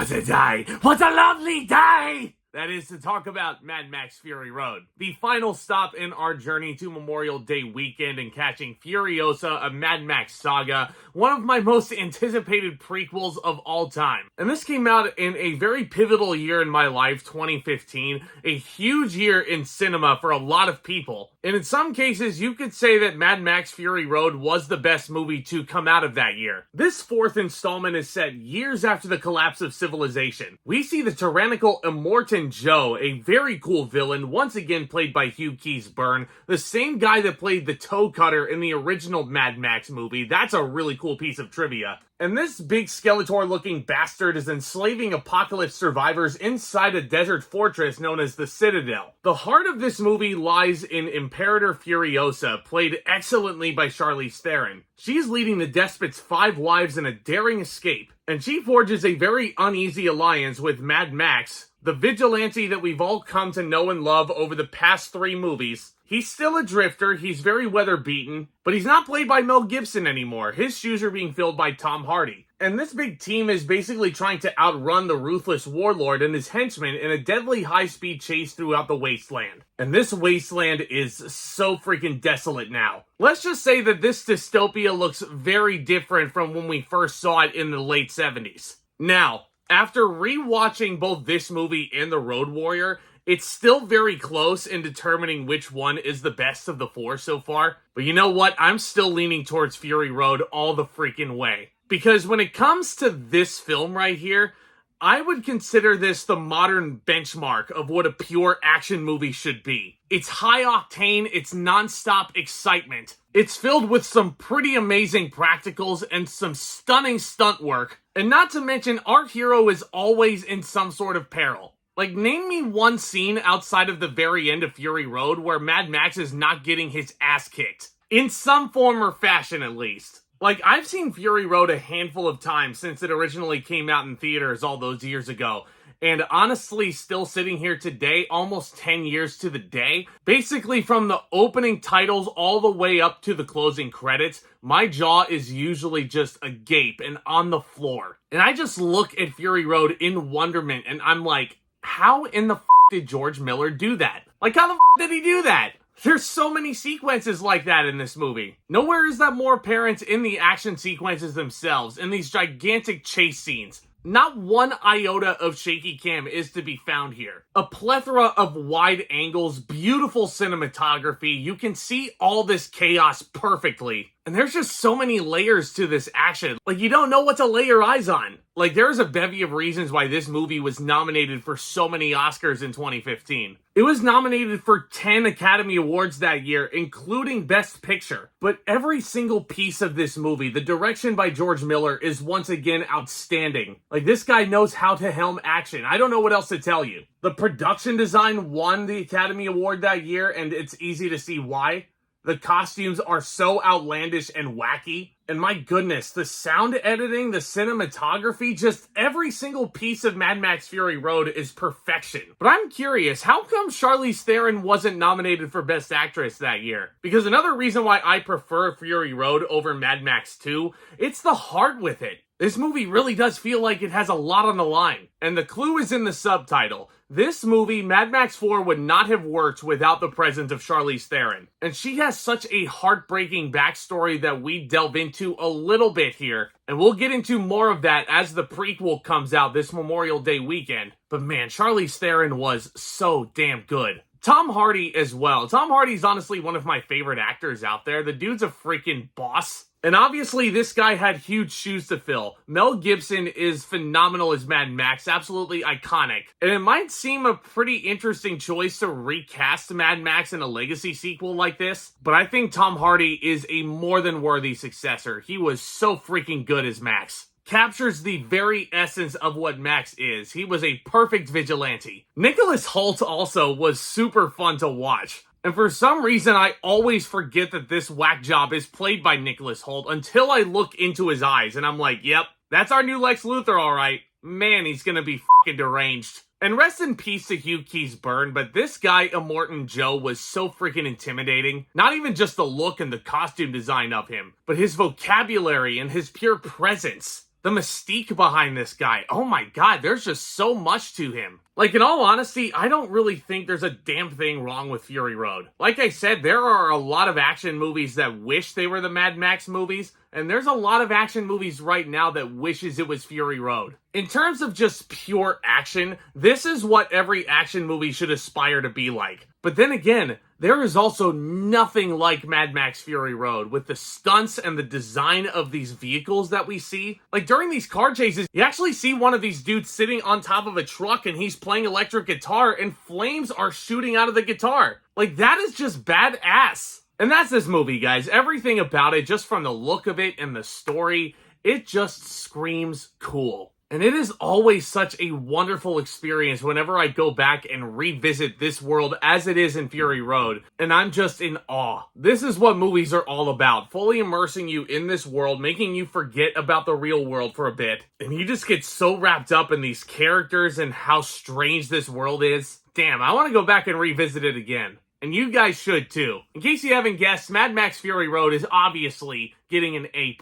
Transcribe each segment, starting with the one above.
What a day! What a lovely day! That is to talk about Mad Max Fury Road, the final stop in our journey to Memorial Day weekend and catching Furiosa, a Mad Max saga, one of my most anticipated prequels of all time. And this came out in a very pivotal year in my life, 2015, a huge year in cinema for a lot of people. And in some cases, you could say that Mad Max Fury Road was the best movie to come out of that year. This fourth installment is set years after the collapse of civilization. We see the tyrannical Immortan Joe, a very cool villain, once again played by Hugh Keays-Byrne, the same guy that played the Toe Cutter in the original Mad Max movie. That's a really cool piece of trivia. And this big Skeletor-looking bastard is enslaving apocalypse survivors inside a desert fortress known as the Citadel. The heart of this movie lies in Imperator Furiosa, played excellently by Charlize Theron. She's leading the despot's 5 wives in a daring escape, and she forges a very uneasy alliance with Mad Max, the vigilante that we've all come to know and love over the past 3 movies. He's still a drifter, he's very weather-beaten, but he's not played by Mel Gibson anymore. His shoes are being filled by Tom Hardy. And this big team is basically trying to outrun the ruthless warlord and his henchmen in a deadly high-speed chase throughout the wasteland. And this wasteland is so freaking desolate now. Let's just say that this dystopia looks very different from when we first saw it in the late 70s. Now, after rewatching both this movie and The Road Warrior, it's still very close in determining which one is the best of the 4 so far. But you know what? I'm still leaning towards Fury Road all the freaking way. Because when it comes to this film right here, I would consider this the modern benchmark of what a pure action movie should be. It's high octane, it's non-stop excitement. It's filled with some pretty amazing practicals and some stunning stunt work. And not to mention, our hero is always in some sort of peril. Like, name me one scene outside of the very end of Fury Road where Mad Max is not getting his ass kicked. In some form or fashion, at least. Like, I've seen Fury Road a handful of times since it originally came out in theaters all those years ago. And honestly, still sitting here today, almost 10 years to the day, basically from the opening titles all the way up to the closing credits, my jaw is usually just agape and on the floor. And I just look at Fury Road in wonderment, and I'm like, how in the did George Miller do that? Like, how the did he do that? There's so many sequences like that in this movie. Nowhere is that more apparent in the action sequences themselves, in these gigantic chase scenes. Not one iota of shaky cam is to be found here. A plethora of wide angles, beautiful cinematography. You can see all this chaos perfectly. And there's just so many layers to this action. Like, you don't know what to lay your eyes on. Like, there's a bevy of reasons why this movie was nominated for so many Oscars in 2015. It was nominated for 10 Academy Awards that year, including Best Picture. But every single piece of this movie, the direction by George Miller, is once again outstanding. Like, this guy knows how to helm action. I don't know what else to tell you. The production design won the Academy Award that year, and it's easy to see why. The costumes are so outlandish and wacky. And my goodness, the sound editing, the cinematography, just every single piece of Mad Max Fury Road is perfection. But I'm curious, how come Charlize Theron wasn't nominated for Best Actress that year? Because another reason why I prefer Fury Road over Mad Max 2, it's the heart with it. This movie really does feel like it has a lot on the line. And the clue is in the subtitle. This movie, Mad Max 4, would not have worked without the presence of Charlize Theron. And she has such a heartbreaking backstory that we delve into a little bit here. And we'll get into more of that as the prequel comes out this Memorial Day weekend. But man, Charlize Theron was so damn good. Tom Hardy as well. Tom Hardy's honestly one of my favorite actors out there. The dude's a freaking boss. And obviously, this guy had huge shoes to fill. Mel Gibson is phenomenal as Mad Max, absolutely iconic. And it might seem a pretty interesting choice to recast Mad Max in a legacy sequel like this, but I think Tom Hardy is a more than worthy successor. He was so freaking good as Max. Captures the very essence of what Max is. He was a perfect vigilante. Nicholas Hoult also was super fun to watch. And for some reason, I always forget that this whack job is played by Nicholas Hoult until I look into his eyes and I'm like, yep, that's our new Lex Luthor, alright. Man, he's gonna be fucking deranged. And rest in peace to Hugh Keays-Byrne, but this guy, Immortan Joe, was so freaking intimidating. Not even just the look and the costume design of him, but his vocabulary and his pure presence. The mystique behind this guy. Oh my god, there's just so much to him. Like, in all honesty, I don't really think there's a damn thing wrong with Fury Road. Like I said, there are a lot of action movies that wish they were the Mad Max movies, and there's a lot of action movies right now that wishes it was Fury Road. In terms of just pure action, this is what every action movie should aspire to be like. But then again, there is also nothing like Mad Max Fury Road with the stunts and the design of these vehicles that we see. Like, during these car chases, you actually see one of these dudes sitting on top of a truck and he's playing electric guitar and flames are shooting out of the guitar. Like, that is just badass. And that's this movie, guys. Everything about it, just from the look of it and the story, it just screams cool. And it is always such a wonderful experience whenever I go back and revisit this world as it is in Fury Road. And I'm just in awe. This is what movies are all about. Fully immersing you in this world, making you forget about the real world for a bit. And you just get so wrapped up in these characters and how strange this world is. Damn, I want to go back and revisit it again. And you guys should too. In case you haven't guessed, Mad Max Fury Road is obviously getting an A+.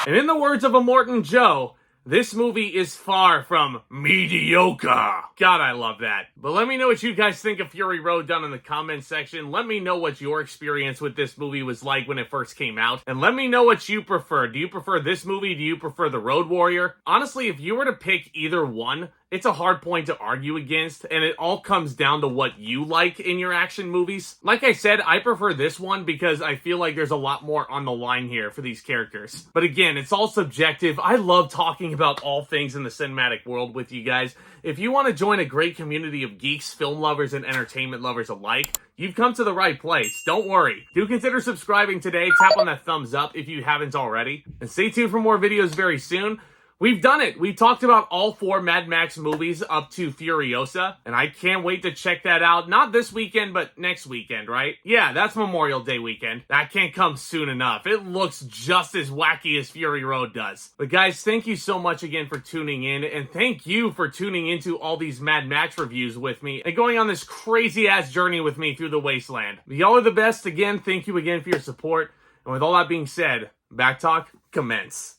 And in the words of Immortan Joe, this movie is far from mediocre. God, I love that. But let me know what you guys think of Fury Road down in the comments section. Let me know what your experience with this movie was like when it first came out. And let me know what you prefer. Do you prefer this movie? Do you prefer The Road Warrior? Honestly, if you were to pick either one, it's a hard point to argue against, and it all comes down to what you like in your action movies. Like I said, I prefer this one because I feel like there's a lot more on the line here for these characters. But again, it's all subjective. I love talking about all things in the cinematic world with you guys. If you want to join a great community of geeks, film lovers, and entertainment lovers alike, you've come to the right place. Don't worry. Do consider subscribing today. Tap on that thumbs up if you haven't already. And stay tuned for more videos very soon. We've done it. We talked about all 4 Mad Max movies up to Furiosa, and I can't wait to check that out. Not this weekend, but next weekend, right? Yeah, that's Memorial Day weekend. That can't come soon enough. It looks just as wacky as Fury Road does. But guys, thank you so much again for tuning in, and thank you for tuning into all these Mad Max reviews with me and going on this crazy-ass journey with me through the wasteland. Y'all are the best. Again, thank you again for your support. And with all that being said, Back Talk, commence.